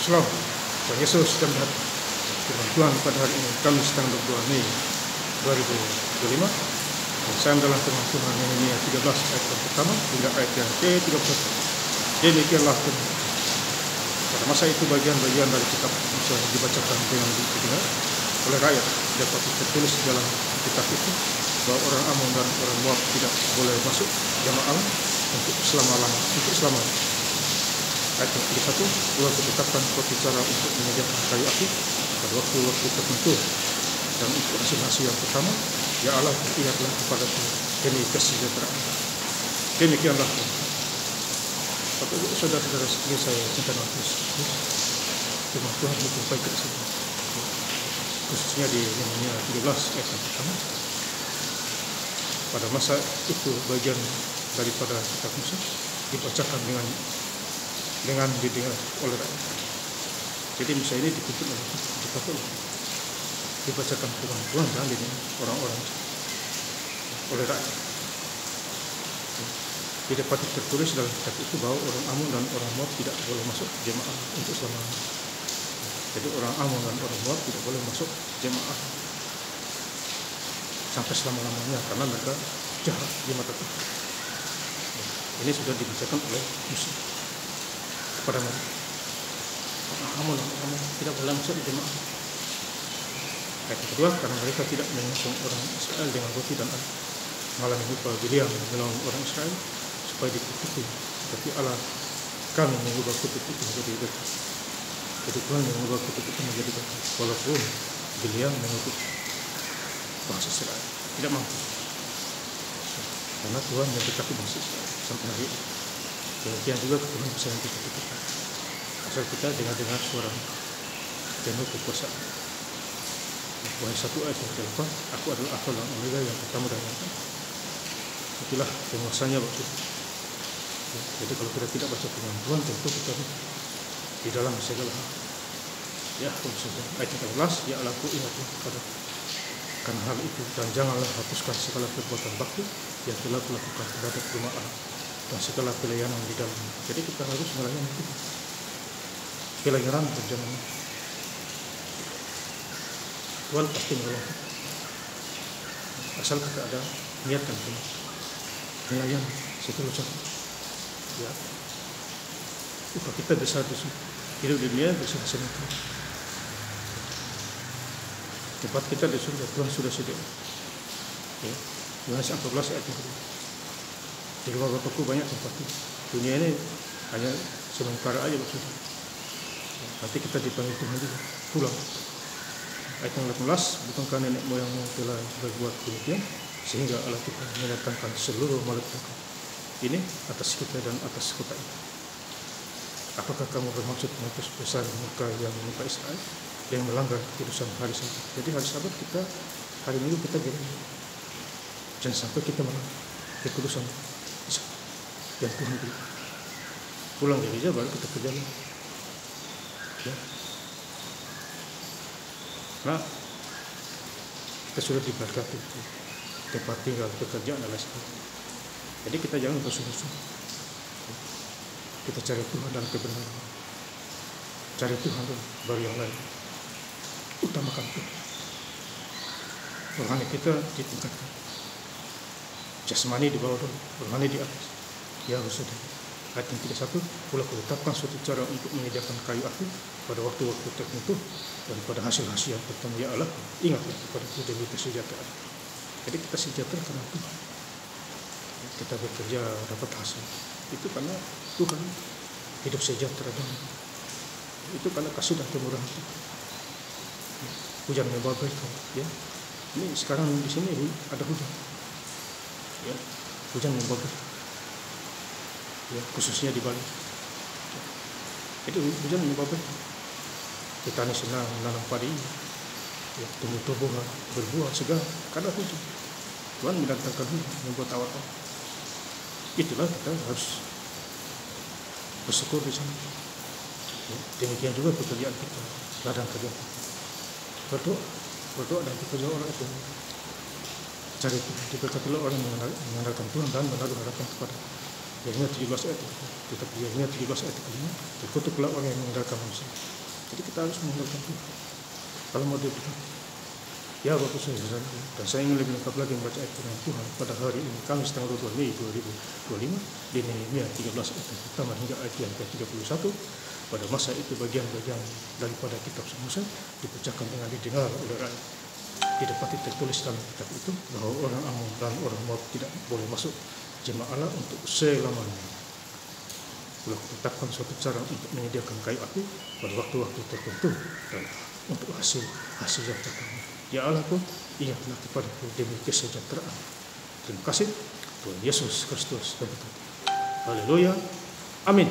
Shalom, Tuhan Yesus dan firman Tuhan pada hari ini Kamis tanggal 22 Mei 2025. Dan saya adalah firman Tuhan Nehemia 13 ayat yang pertama hingga ayat yang ke-31. Demikianlah firman. Pada masa itu bagian-bagian dari kitab Musa dibacakan dengan didengar oleh rakyat. Dapat tertulis dalam kitab itu bahwa orang Ammon dan orang Moab tidak boleh masuk jamaah untuk selama-lamanya. Ayat yang ke-1, Allah tetapkan suatu cara untuk menyediakan kayu api pada waktu-waktu tertentu, dan untuk hasil yang pertama, ya Allah ingatlah kepadaku demi kesejahteraan. Demikianlah Bapak Ibu saudara-saudara sekalian saya cinta Yesus, firman Tuhan berjumpa kita semua, khususnya di Nehemia 13 ayat yang pertama. Pada masa itu bagian daripada kitab Musa dibacakan dengan didengar oleh rakyat. Jadi Musa ini dituntut dibacakan firman Tuhan dan didengar orang-orang oleh rakyat. Tidak dapat tertulis dalam kitab itu bahwa orang Ammon dan orang Moab tidak boleh masuk jemaah untuk selama-lamanya. Jadi orang Ammon dan orang Moab tidak boleh masuk jemaah sampai selama-lamanya karena mereka jahat di mata Tuhan. Ini sudah dibacakan oleh Musa kepada mereka. Ammon tidak boleh masuk di jemaah. Ayat kedua, karena mereka tidak mengusung orang Israel dengan roti dan air, malah mengubah Bileam melawan orang Israel supaya dikutuki. Tapi Allah kami mengubah kutuk itu menjadi berkat. Jadi Tuhan mengubah kutuk itu menjadi berkat, walaupun Bileam mengutuk bangsa Israel tidak mampu. Karena Tuhan yang berkati bangsa Israel sampai hari ini. Demikian juga Tuhan bisa yang kita katakan. Asal kita dengar suara penuh kekuasaan. Wahai 1 ayat yang ke-8, aku adalah Alfa dan Omega, yang pertama dan yang terakhir. Itulah penguasanya waktu itu. Jadi kalau kita tidak baca firman Tuhan, tentu kita di dalam segala hal. Ya, ayat yang ke-11, ya Allah, aku ingatlah kepadaku karena hal itu, dan janganlah hapuskan segala perbuatan bakti yang telah kulakukan terhadap rumah Allah dan segala pelayanan di dalamnya. Jadi kita harus melayani itu. Pelayanan berjalan. Tuhan pasti menolong. Asal kita ada niat dan melayani setulus hati. Ya. Upah kita besar di sini. Hidup di dunia besar senang. Tempat kita di surga Tuhan sudah sedia. Ya. Yohanes 14 ayat yang kedua. Di rumah Bapakku banyak tempat. Dunia ini hanya sementara aja maksudnya. Nanti kita dipanggil Tuhan juga pulang. Ayat yang 18, bukankah nenek moyangmu telah berbuat demikian sehingga Allah Tuhan mendatangkan seluruh malaikat ini atas kita dan atas kota ini. Apakah kamu bermaksud menghapus besar murka yang menimpa Israel yang melanggar keputusan hari Sabat? Jadi hari Sabat kita, hari Minggu kita jalan. Jangan sampai kita melanggar keputusan yang Tuhan beri. Pulang dari gereja baru kita kerja. Ya. Nah, kita sudah diberkati tempat tinggal, pekerjaan dan lain-lain. Jadi kita jangan bersusun. Kita cari Tuhan dan kebenaran. Cari Tuhan baru yang lain. Utamakan Tuhan. Rohani kita ditingkatkan. Jasmani di bawah dulu, rohani di atas. Ya harus ada. Ayat yang ke-1, pula kutetapkan suatu cara untuk menyediakan kayu api pada waktu-waktu tertentu dan pada hasil-hasil yang pertama. Ya Allah, ingatlah kepada demi kesejahteraan. Jadi kita sejahtera karena Tuhan. Kita bekerja dapat hasil. Itu karena Tuhan. Hidup sejahtera dengan itu karena kasih dan kemurahan Tuhan. Hujan membabaikan. Ya. Ini sekarang di sini ada hujan. Ya. Hujan membabaikan. Ya, khususnya di Bali. Itu hujan membabaikan. Petani senang menanam padi, ya, tumbuh-tumbuhan, berbuah segala karena hujan. Tuhan mendatangkan hujan, membuat awal-awal. Itulah kita harus bersyukur di sana. Ya, demikian juga pekerjaan kita, ladang kerja. Berdoa dan bekerja orang itu. Cari Tuhan, diberkatilah orang yang mengandalkan Tuhan dan menaruh harapan kepada. Yeremia 17 ayat 1. Kitab Yeremia 17 ayat 5. Terkutuklah orang yang mengandalkan manusia. Jadi kita harus mengandalkan Tuhan. Kalau mau dibilang, ya Bapak Saudara, dan saya ingin lebih lengkap lagi membaca ayat firman Tuhan pada hari ini, Kamis tanggal 22 Mei 2025 di Nehemia 13 ayat pertama hingga ayat yang ke-31. Pada masa itu bagian-bagian daripada kitab Musa dipecahkan dengan didengar oleh rakyat. Didapati tertulis dalam kitab itu bahwa orang Ammon dan orang Moab tidak boleh masuk jemaah Allah untuk selamanya. Lalu tetapkan suatu cara untuk menyediakan kayu api pada waktu-waktu tertentu dan untuk hasil yang tertentu. Ya Allah pun ingatlah kepadaku demi kesejahteraan. Terima kasih Tuhan Yesus Kristus. Haleluya. Amin.